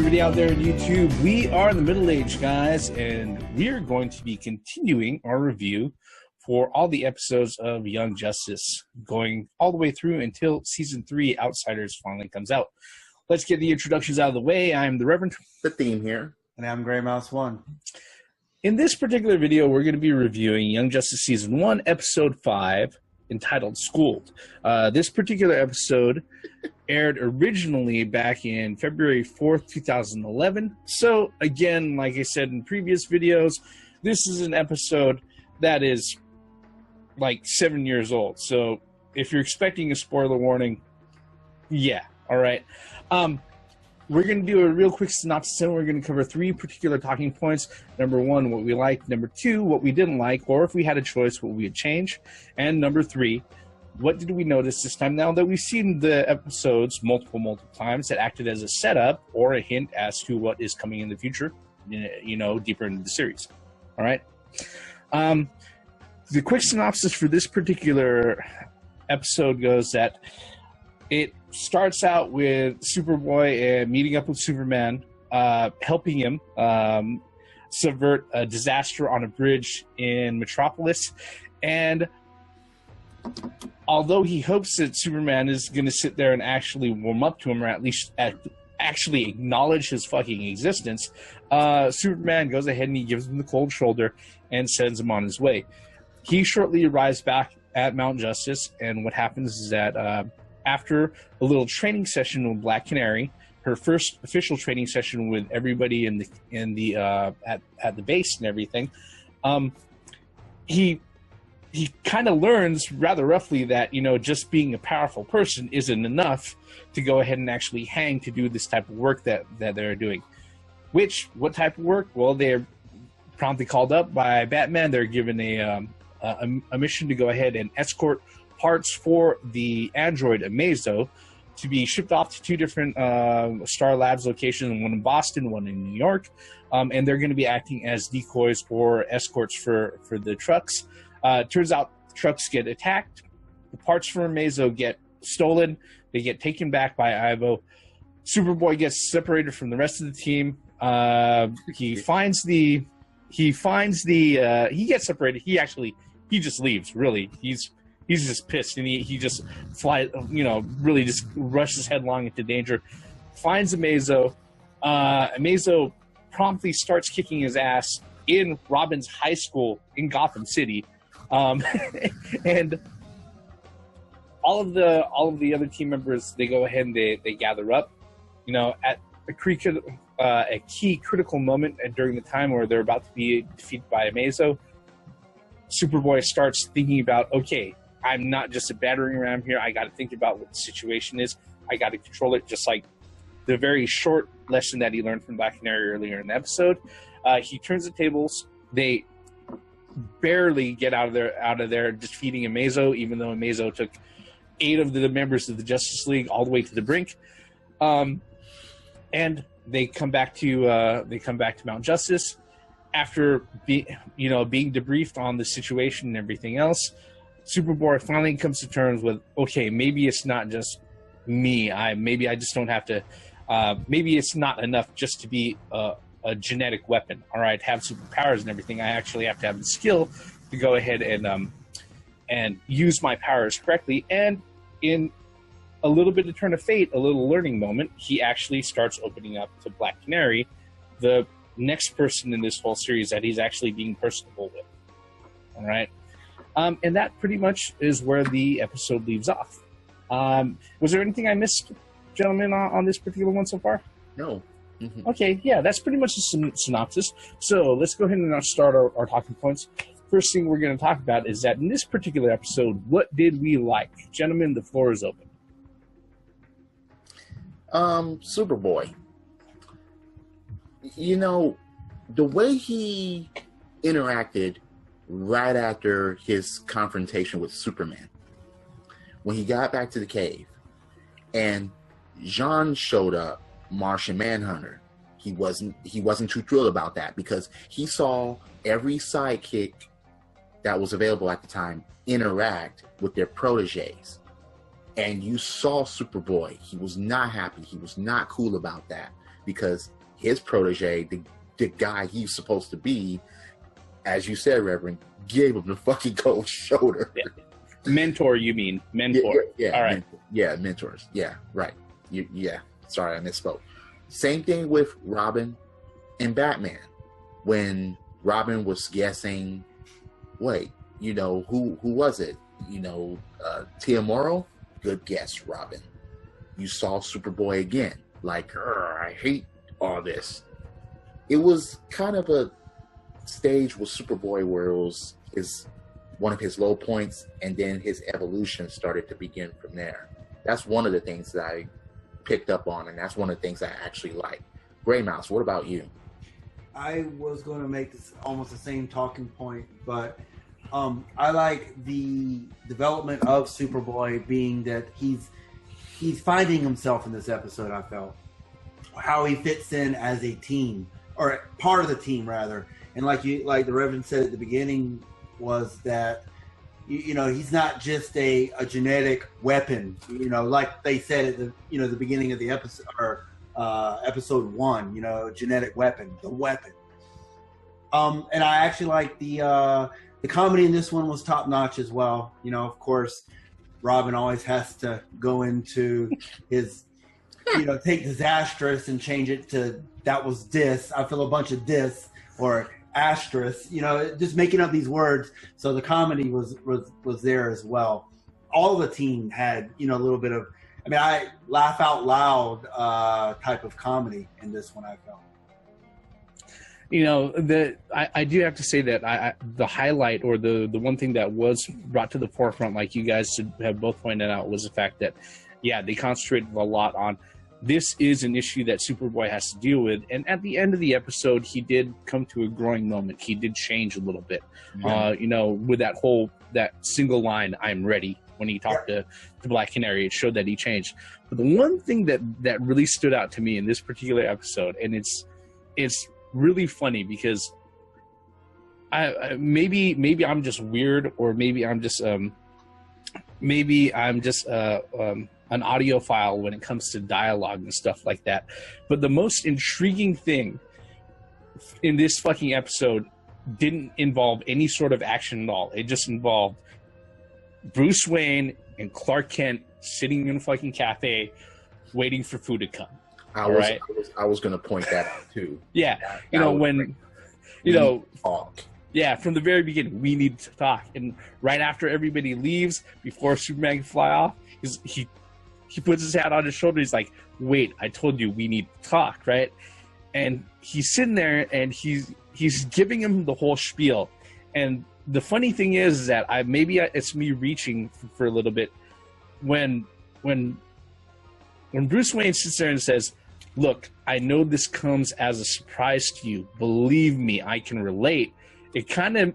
everybody out there on YouTube. We are the Middle-Aged Guys, and we are going to be continuing our review for all the episodes of Young Justice, going all the way through until Season 3 Outsiders finally comes out. Let's get the introductions out of the way. I'm the Reverend. The Theme here. And I'm Grey Mouse 1. In this particular video, we're going to be reviewing Young Justice Season 1, Episode 5, entitled Schooled. This particular episode aired originally back in February 4th, 2011. So, again, like I said in previous videos, this is an episode that is like 7 years old. So, if you're expecting a spoiler warning, yeah, all right. We're going to do a real quick synopsis, and we're going to cover 3 particular talking points. Number 1, what we liked. Number 2, what we didn't like, or if we had a choice, what we would change. And number 3, what did we notice this time now that we've seen the episodes multiple times that acted as a setup or a hint as to what is coming in the future, you know, deeper into the series. All right. The quick synopsis for this particular episode goes that it starts out with Superboy meeting up with Superman, helping him subvert a disaster on a bridge in Metropolis. And although he hopes that Superman is going to sit there and actually warm up to him, or at least actually acknowledge his fucking existence, Superman goes ahead and he gives him the cold shoulder and sends him on his way. He shortly arrives back at Mount Justice, and what happens is that after a little training session with Black Canary, her first official training session with everybody at the base and everything, he kind of learns rather roughly that, you know, just being a powerful person isn't enough to go ahead and actually hang to do this type of work that they're doing. What type of work? Well, they're promptly called up by Batman. They're given a mission to go ahead and escort parts for the android Amazo to be shipped off to 2 different Star Labs locations, one in Boston, one in New York, and they're going to be acting as decoys or escorts for the trucks. Turns out the trucks get attacked, the parts for Amazo get stolen, they get taken back by Ivo. Superboy gets separated from the rest of the team. He gets separated. He just leaves, really. He's just pissed, and he just flies, you know, really just rushes headlong into danger. Finds Amazo. Amazo promptly starts kicking his ass in Robin's high school in Gotham City, and all of the other team members, they go ahead and they gather up. You know, at a key critical moment during the time where they're about to be defeated by Amazo, Superboy starts thinking about, okay, I'm not just a battering ram here. I got to think about what the situation is. I got to control it, just like the very short lesson that he learned from Black Canary earlier in the episode. He turns the tables. They barely get out of there defeating Amazo, even though Amazo took 8 of the members of the Justice League all the way to the brink. And they come back to Mount Justice after being debriefed on the situation and everything else. Superboy finally comes to terms with, okay, maybe it's not just me. Maybe I just don't have to. Maybe it's not enough just to be a genetic weapon. All right, have superpowers and everything. I actually have to have the skill to go ahead and use my powers correctly. And in a little bit of turn of fate, a little learning moment, he actually starts opening up to Black Canary, the next person in this whole series that he's actually being personable with. All right. And that pretty much is where the episode leaves off. Was there anything I missed, gentlemen, on this particular one so far? No. Mm-hmm. Okay, yeah, that's pretty much the synopsis. So let's go ahead and now start our talking points. First thing we're going to talk about is that in this particular episode, what did we like? Gentlemen, the floor is open. Superboy. You know, the way he interacted right after his confrontation with Superman, when he got back to the cave and Jean showed up, Martian Manhunter, he wasn't too thrilled about that, because he saw every sidekick that was available at the time interact with their proteges. And you saw Superboy. He was not happy. He was not cool about that, because his protege, the guy he's supposed to be, as you said, Reverend, gave him the fucking cold shoulder. Yeah. Mentor, you mean? Mentor. Yeah. All right. Mentors. Yeah, right. Yeah. Sorry, I misspoke. Same thing with Robin and Batman. When Robin was guessing, wait, who was it? Tia Morrow? Good guess, Robin. You saw Superboy again. Like, I hate all this. It was kind of a stage with Superboy where it is one of his low points, and then his evolution started to begin from there. That's one of the things that I picked up on, and that's one of the things I actually like. Gray Mouse, what about you? I was going to make this almost the same talking point, but I like the development of Superboy being that he's finding himself in this episode. I felt how he fits in as a team, or part of the team rather. And like the Reverend said at the beginning, was that he's not just a genetic weapon. Like they said at the beginning of the episode, or episode 1. Genetic weapon, the weapon. And I actually like the comedy in this one was top notch as well. Of course, Robin always has to go into his, take disastrous and change it to that was dis. I feel a bunch of dis or asterisk. Just making up these words. So the comedy was there as well. All the team had a little bit of. I mean, I laugh out loud type of comedy in this one. I felt. I do have to say that the highlight, or the one thing that was brought to the forefront, like you guys have both pointed out, was the fact that, they concentrated a lot on this is an issue that Superboy has to deal with. And at the end of the episode, he did come to a growing moment. He did change a little bit, with that single line, "I'm ready." When he talked to Black Canary, it showed that he changed. But the one thing that really stood out to me in this particular episode, and it's really funny because maybe I'm just weird, or maybe I'm just an audiophile when it comes to dialogue and stuff like that. But the most intriguing thing in this fucking episode didn't involve any sort of action at all. It just involved Bruce Wayne and Clark Kent sitting in a fucking cafe waiting for food to come. I was going to point that out too. Yeah. Talk. Yeah, from the very beginning, we need to talk. And right after everybody leaves, before Superman can fly off, he puts his hat on his shoulder. He's like, "Wait, I told you we need to talk," right? And he's sitting there and he's giving him the whole spiel. And the funny thing is that it's me reaching for a little bit when Bruce Wayne sits there and says, "Look, I know this comes as a surprise to you. Believe me, I can relate." It kind of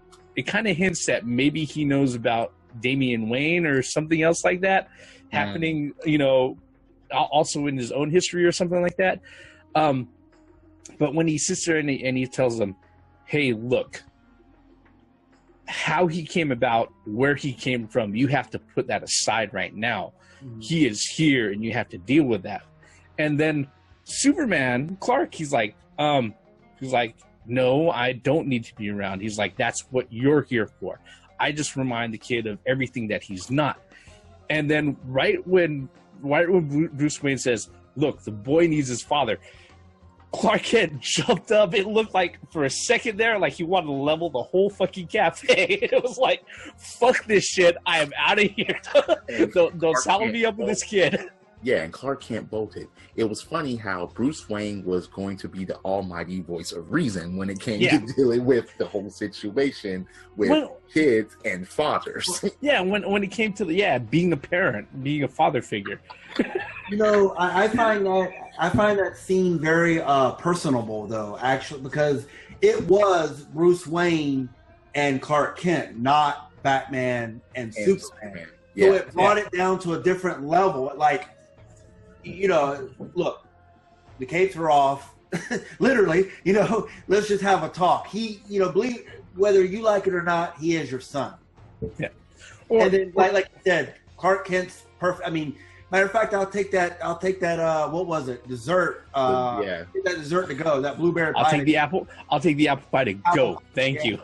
hints that maybe he knows about Damian Wayne or something else like that happening, also in his own history or something like that. But when he sits there and he tells them, "Hey, look, how he came about, where he came from, you have to put that aside right now. Mm-hmm. He is here and you have to deal with that." And then Superman, Clark, he's like, "No, I don't need to be around." He's like, "That's what you're here for. I just remind the kid of everything that he's not." And then right when Bruce Wayne says, "Look, the boy needs his father," Clark Kent jumped up. It looked like for a second there, like he wanted to level the whole fucking cafe. It was like, "Fuck this shit. I am out of here. Don't saddle me up with this kid." Yeah, and Clark Kent bolted. It was funny how Bruce Wayne was going to be the almighty voice of reason when it came to dealing with the whole situation with kids and fathers. Yeah, when it came to being a parent, being a father figure. I find that scene very personable, though, actually, because it was Bruce Wayne and Clark Kent, not Batman and Superman. Yeah. So it brought it down to a different level. Like, look, the capes are off. Literally, let's just have a talk. He, believe whether you like it or not, he is your son. Yeah. And then, like you said, Clark Kent's perfect. I mean, Matter of fact, I'll take that. What was it? Dessert. Yeah. Get that dessert to go. That blueberry pie. I'll take the apple pie to go. Thank you.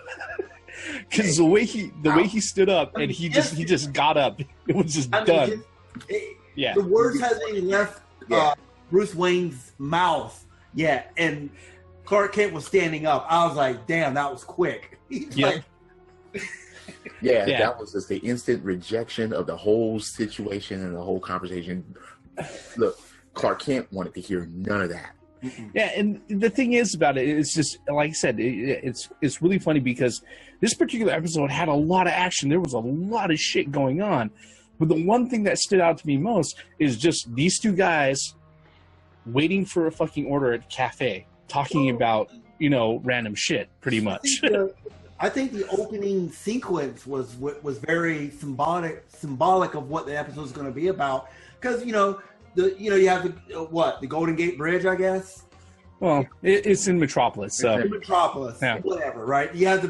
Because the way he stood up and he just got up, it was just done. Yeah. The words hasn't even left Bruce Wayne's mouth yet, and Clark Kent was standing up. I was like, damn, that was quick. Yeah, that was just the instant rejection of the whole situation and the whole conversation. Look, Clark Kent wanted to hear none of that. Yeah, and the thing is about it, it's just like I said, it's really funny because this particular episode had a lot of action. There was a lot of shit going on, but the one thing that stood out to me most is just these two guys waiting for a fucking order at a cafe, talking about random shit, pretty much. I think the opening sequence was very symbolic of what the episode is going to be about, because you have the Golden Gate Bridge, I guess. Well, it's in Metropolis, so it's in Metropolis, whatever, right? You have the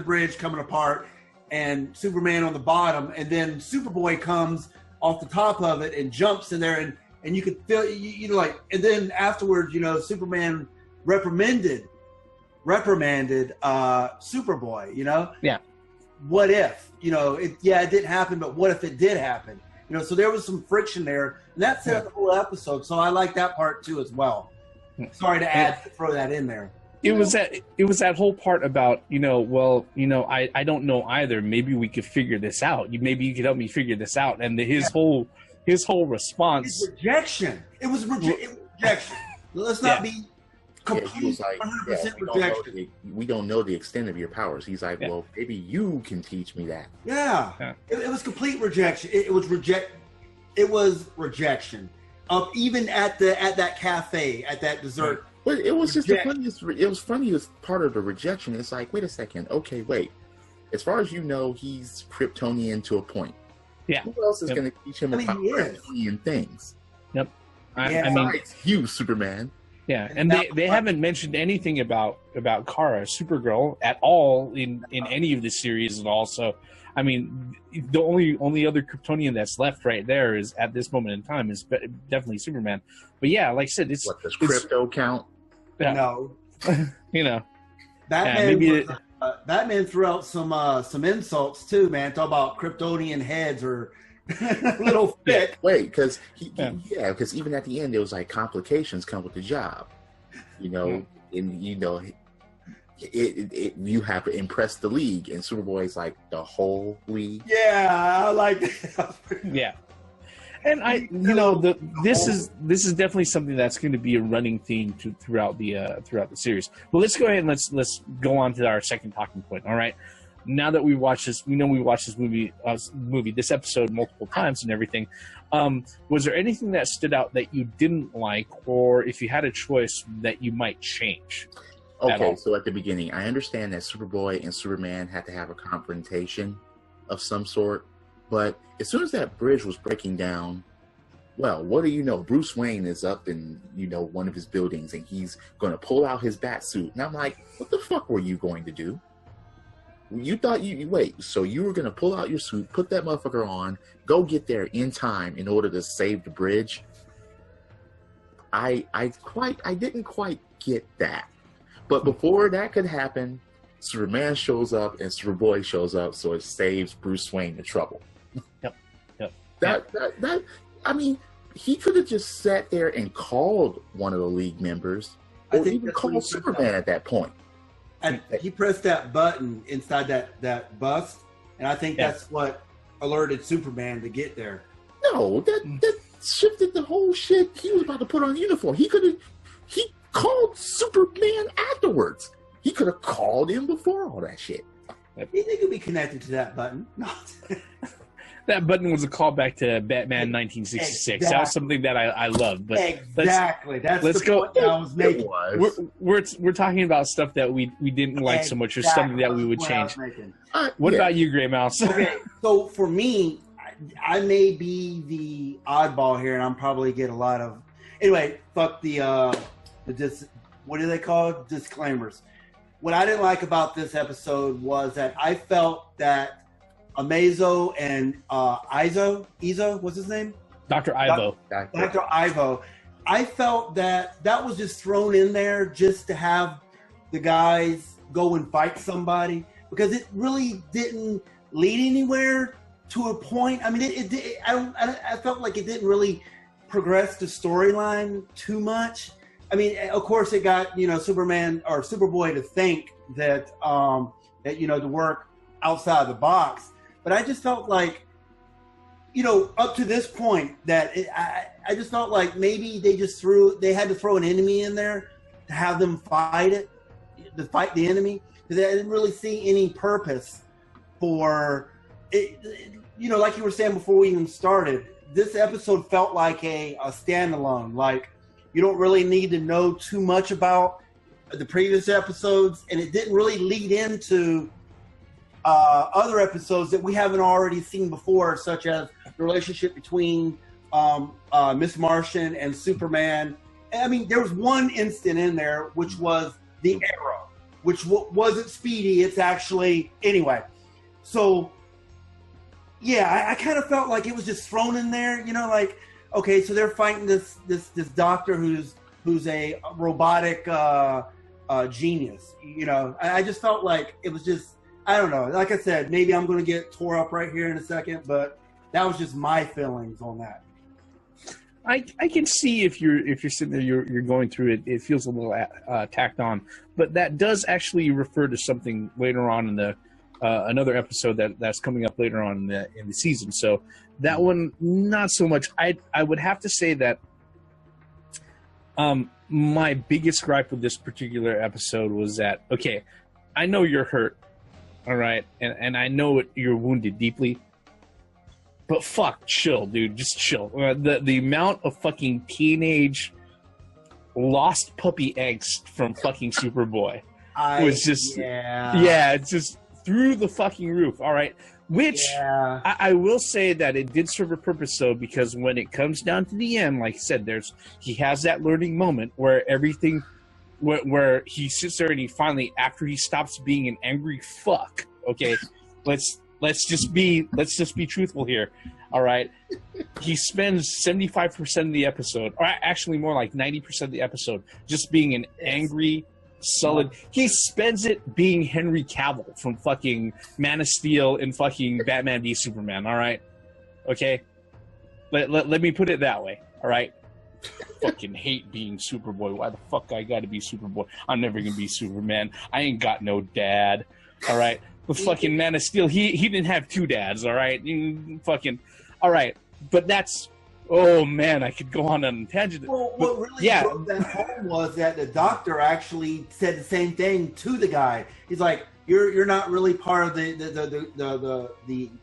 bridge coming apart, and Superman on the bottom, and then Superboy comes off the top of it and jumps in there, and you could feel and then afterwards, Superman reprimanded Superboy, Yeah. What if, it didn't happen, but what if it did happen? So there was some friction there, and that set up the whole episode. So I like that part too as well. Sorry to throw that in there. It was that whole part about, I don't know either. Maybe we could figure this out. Maybe you could help me figure this out. And his whole response. It's rejection. It was rejection. Let's not be complete 100% rejection. We don't know the extent of your powers. He's like, well, maybe you can teach me that. Yeah. It was complete rejection. It was rejection of even at that cafe, at that dessert. But it was just the funniest. It was funniest part of the rejection. It's like, wait a second. Okay, wait. As far as you know, he's Kryptonian to a point. Yeah. Who else is going to teach him about Kryptonian things? Yep. Besides you, Superman. Yeah, and they haven't mentioned anything about Kara, Supergirl, at all in any of the series at all. So, I mean, the only other Kryptonian that's left right there is at this moment in time is definitely Superman. But yeah, like I said, does crypto count? Yeah. No. Batman threw out some insults too, man. Talk about Kryptonian heads or little thick. Wait, because because even at the end, there was like complications come with the job, and you have to impress the league, and Superboy's like the whole league. Yeah, I like that. Yeah, and this is definitely something that's going to be a running theme throughout the series. But let's go ahead and let's go on to our second talking point. All right. Now that we watched this, we watched this this episode multiple times and everything. Was there anything that stood out that you didn't like, or if you had a choice that you might change? Okay, so at the beginning, I understand that Superboy and Superman had to have a confrontation of some sort, but as soon as that bridge was breaking down, well, what do you know? Bruce Wayne is up in, one of his buildings, and he's going to pull out his bat suit. And I'm like, what the fuck were you going to do? You thought so you were going to pull out your suit, put that motherfucker on, go get there in time in order to save the bridge? I didn't quite get that. But before that could happen, Superman shows up and Superboy shows up, so it saves Bruce Wayne the trouble. Yep. That I mean, he could have just sat there and called one of the league members, or even called Superman at that point. And he pressed that button inside that bus, and I think that's what alerted Superman to get there. No, that shifted the whole shit. He was about to put on a uniform. He called Superman afterwards. He could have called him before all that shit. You think it could be connected to that button? No. That button was a callback to Batman 1966. Exactly. That was something that I loved. But exactly. That's the point I was making. We're talking about stuff that we didn't like so much, or something that we would change. What about you, Gray Mouse? Okay, so for me, I may be the oddball here, and I'm probably get a lot of. Anyway, fuck what do they call disclaimers? What I didn't like about this episode was that I felt that Amazo and Izo, what's his name? Dr. Ivo. Dr. Ivo. I felt that was just thrown in there just to have the guys go and fight somebody, because it really didn't lead anywhere to a point. I mean, I felt like it didn't really progress the storyline too much. I mean, of course, it got Superman or Superboy to think that to work outside the box, but I just felt like up to this point that I just felt like maybe they had to throw an enemy in there to have them fight the enemy, because I didn't really see any purpose for it. Like you were saying before we even started, this episode felt like a standalone. Like, you don't really need to know too much about the previous episodes, and it didn't really lead into other episodes that we haven't already seen before, such as the relationship between Miss Martian and Superman. I mean, there was one instant in there, which was the Arrow, which wasn't Speedy. It's actually, anyway. So, yeah, I kind of felt like it was just thrown in there, like, okay, so they're fighting this doctor who's a robotic genius. I just felt like it was just, I don't know. Like I said, maybe I'm going to get tore up right here in a second, but that was just my feelings on that. I can see if you're sitting there, you're going through it. It feels a little tacked on, but that does actually refer to something later on in the another episode that's coming up later on in the season. So that one, not so much. I would have to say that my biggest gripe with this particular episode was that, okay, I know you're hurt, all right, and I know you're wounded deeply. But fuck, chill, dude. Just chill. The amount of fucking teenage lost puppy angst from fucking Superboy was just, it's just through the fucking roof. All right, which I will say that it did serve a purpose, though, because when it comes down to the end, like I said, he has that learning moment where everything, where he sits there and he finally, after he stops being an angry fuck. Okay, Let's just be truthful here, all right? He spends 75% of the episode, or actually more like 90% of the episode, just being an angry, sullen. He spends it being Henry Cavill from fucking Man of Steel and fucking Batman v Superman, all right? Okay? Let me put it that way, all right? Fucking hate being Superboy. Why the fuck I gotta be Superboy? I'm never gonna be Superman. I ain't got no dad, all right? With fucking Man of Steel, he didn't have two dads, all right? Fucking, all right. But that's, oh man, I could go on a tangent. Well, what really broke that home was that the doctor actually said the same thing to the guy. He's like, "You're not really part of the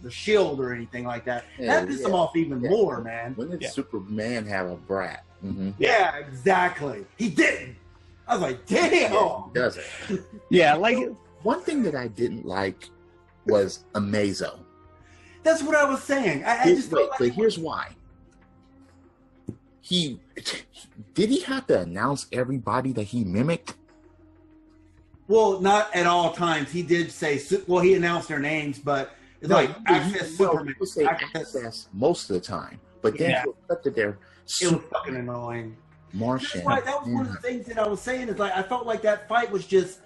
shield or anything like that." That pissed him off even more, man. When did Superman have a brat? Mm-hmm. Yeah, exactly. He didn't. I was like, "Damn." He doesn't. Yeah, like. One thing that I didn't like was Amazo. That's what I was saying. But here's why. Did he have to announce everybody that he mimicked? Well, not at all times. He did say, well, he announced their names, but it's Access Superman. People say Access most of the time, but then he cut to their. It was fucking annoying. Martian. That was one of the things that I was saying. Is like I felt like that fight was just.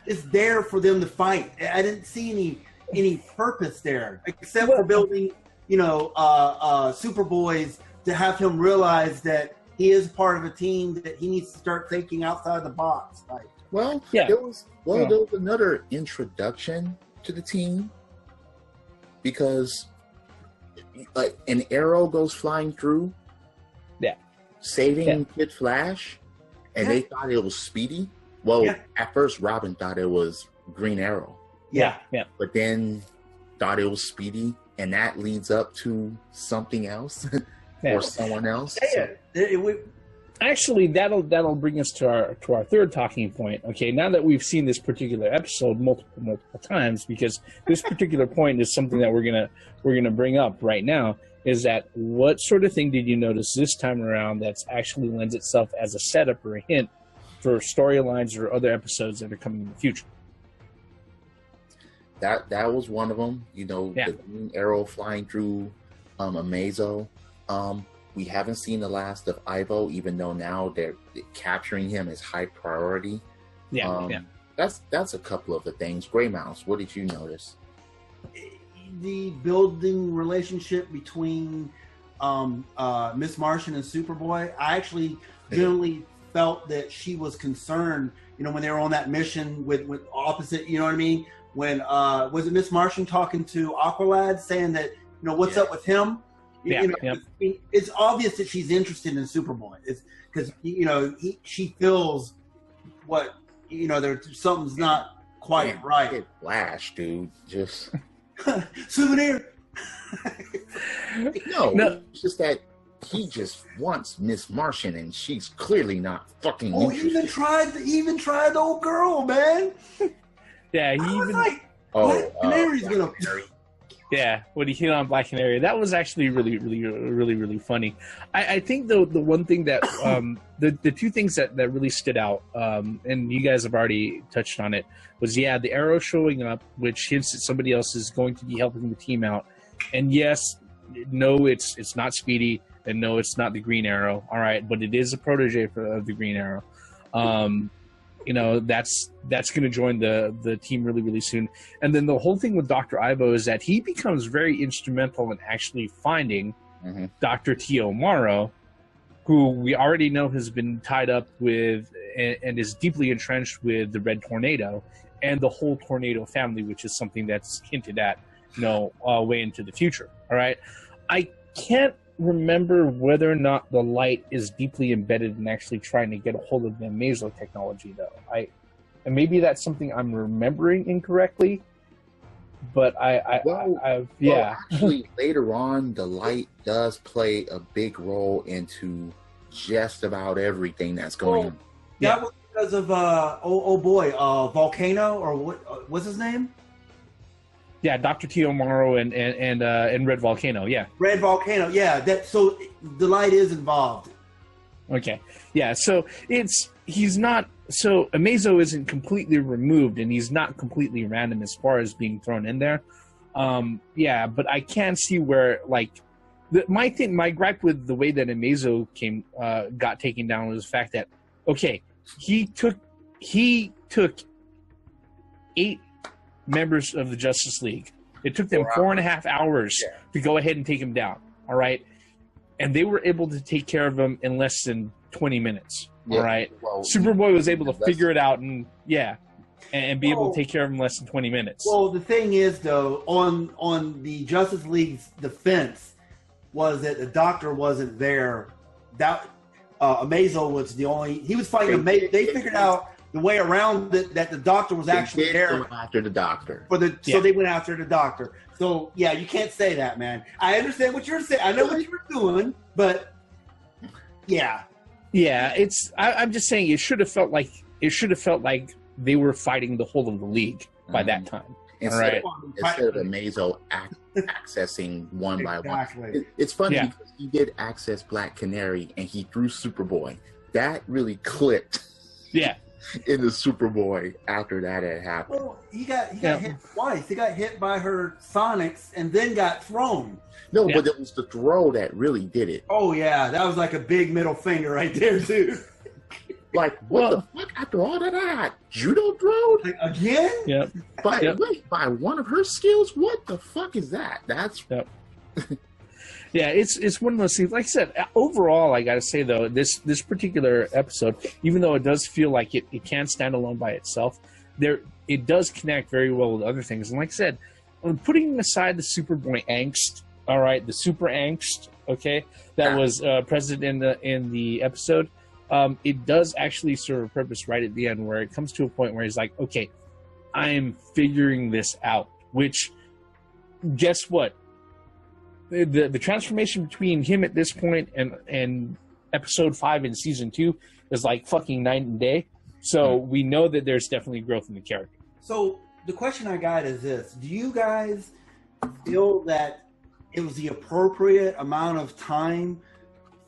It's there for them to fight. I didn't see any purpose there, except for building, Superboys to have him realize that he is part of a team, that he needs to start thinking outside the box. Like, there was another introduction to the team, because like an arrow goes flying through, saving Kid Flash, and they thought it was Speedy. Well, at first, Robin thought it was Green Arrow. Yeah. But then thought it was Speedy, and that leads up to something else or someone else. Actually, that'll bring us to our third talking point. Okay, now that we've seen this particular episode multiple times, because this particular point is something that we're gonna bring up right now. Is that what sort of thing did you notice this time around that's actually lends itself as a setup or a hint for storylines or other episodes that are coming in the future? That was one of them. The Green Arrow flying through Amazo. we haven't seen the last of Ivo, even though now they're capturing him as high priority. Yeah. That's a couple of the things. Gray Mouse, what did you notice? The building relationship between Miss Martian and Superboy. I actually generally felt that she was concerned, when they were on that mission with opposite, you know what I mean? When was it Miss Martian talking to Aqualad saying that, what's up with him? It's obvious that she's interested in Superboy. It's because she feels what something's not quite right. Flash, dude, just souvenir. No, it's just that he just wants Miss Martian, and she's clearly not fucking interested. He even tried the old girl, man. Yeah, Canary's gonna. Yeah, when he hit on Black Canary, that was actually really funny. I think the one thing that the two things that really stood out, and you guys have already touched on it, was the Arrow showing up, which hints that somebody else is going to be helping the team out. And yes, no, it's not Speedy, and no, it's not the Green Arrow. All right, but it is a protege of the Green Arrow. That's going to join the team really soon. And then the whole thing with Dr. Ivo is that he becomes very instrumental in actually finding Dr. Tio Morrow, who we already know has been tied up with and is deeply entrenched with the Red Tornado and the whole Tornado family, which is something that's hinted at, way into the future. All right. I can't remember whether or not the Light is deeply embedded in actually trying to get a hold of the Amazo technology, though. And maybe that's something I'm remembering incorrectly, but actually, later on, the Light does play a big role into just about everything that's going on. That was because of Volcano, or what's his name? Yeah, Dr. Tio Morrow and Red Volcano, yeah. Red Volcano, yeah. So the Light is involved. Okay. Yeah, so Amazo isn't completely removed, and he's not completely random as far as being thrown in there. But I can see where, my gripe with the way that Amazo got taken down was the fact that, okay, he took 8 members of the Justice League. It took them 4.5 hours to go ahead and take him down. All right. And they were able to take care of him in less than 20 minutes. Yeah. All right. Well, Superboy was able to figure it out and be able to take care of him in less than 20 minutes. Well, the thing is, though, on the Justice League's defense was that the Doctor wasn't there. That Amazo was the only. He was fighting Amazo. They figured out the way around that the Doctor was actually there. After the Doctor. So they went after the Doctor. So, yeah, you can't say that, man. I understand what you're saying. I know what you were doing, but, yeah. Yeah, I'm just saying it should have felt like they were fighting the whole of the League by that time. Instead of Amazo accessing one by one. It's funny because he did access Black Canary and he threw Superboy. That really clicked. Yeah. In the Superboy after that had happened. Well, he got hit twice. He got hit by her sonics and then got thrown. No, but it was the throw that really did it. Oh yeah, that was like a big middle finger right there too. What the fuck? After all of that, judo throw again? Yep. By one of her skills? What the fuck is that? That's. Yep. Yeah, it's one of those things. Like I said, overall, I got to say, though, this particular episode, even though it does feel like it can stand alone by itself, it does connect very well with other things. And like I said, putting aside the Superboy angst, all right, the super angst, okay, that was present in the episode, it does actually serve a purpose right at the end where it comes to a point where he's like, okay, I am figuring this out, which, guess what? The transformation between him at this point and episode 5 in season 2 is like fucking night and day. So we know that there's definitely growth in the character. So the question I got is this: do you guys feel that it was the appropriate amount of time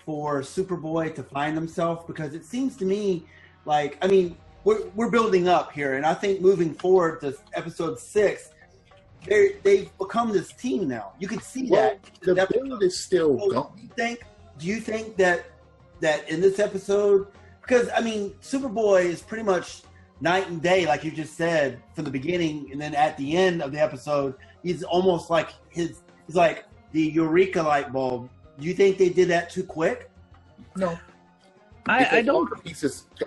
for Superboy to find himself? Because it seems to me like, I mean, we're building up here, and I think moving forward to episode 6. They've become this team now. You can see that. The build is still going. You think do you think that in this episode, because I mean, Superboy is pretty much night and day, like you just said, from the beginning, and then at the end of the episode, he's almost like he's like the eureka light bulb. Do you think they did that too quick? No, I don't.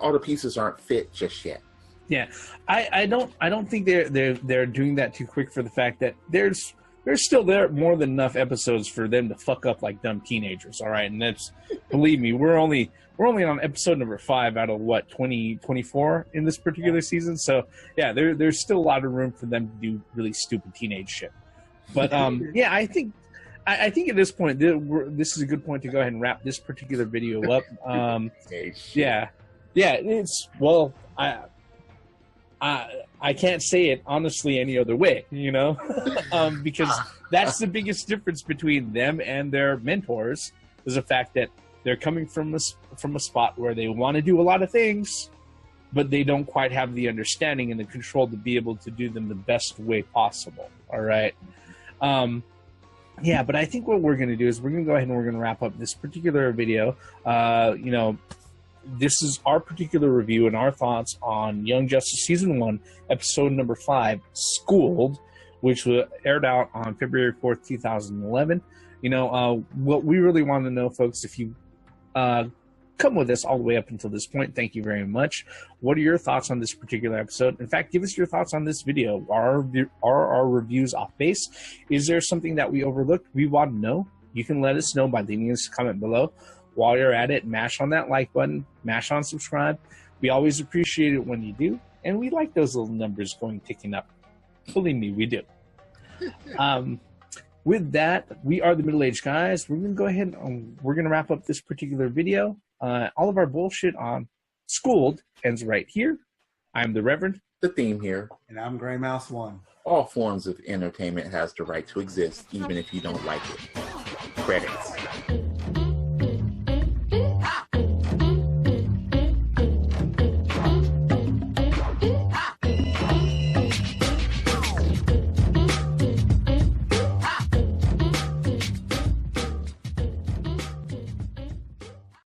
All the pieces aren't fit just yet. Yeah, I don't think they're doing that too quick for the fact that there's still more than enough episodes for them to fuck up like dumb teenagers. All right, and that's, believe me, we're only on episode number 5 out of what 24 in this particular season. So yeah, there's still a lot of room for them to do really stupid teenage shit. But yeah, I think at this point this is a good point to go ahead and wrap this particular video up. Yeah, it's, well, I can't say it honestly any other way, you know, because that's the biggest difference between them and their mentors, is the fact that they're coming from a spot where they want to do a lot of things, but they don't quite have the understanding and the control to be able to do them the best way possible. All right. Yeah, but I think what we're going to do is we're going to go ahead and we're going to wrap up this particular video. You know, this is our particular review and our thoughts on Young Justice Season 1, Episode number 5, Schooled, which aired out on February 4th, 2011. You know, what we really want to know, folks, if you come with us all the way up until this point, thank you very much. What are your thoughts on this particular episode? In fact, give us your thoughts on this video. Are our reviews off base? Is there something that we overlooked? We want to know. You can let us know by leaving us a comment below. While you're at it, mash on that like button, mash on subscribe. We always appreciate it when you do, and we like those little numbers ticking up. Believe me, we do. With that, we are the Middle-Aged Guys. We're going to go ahead and we're going to wrap up this particular video. All of our bullshit on Schooled ends right here. I'm the Reverend. The theme here. And I'm Gray Mouse 1. All forms of entertainment has the right to exist, even if you don't like it. Credits.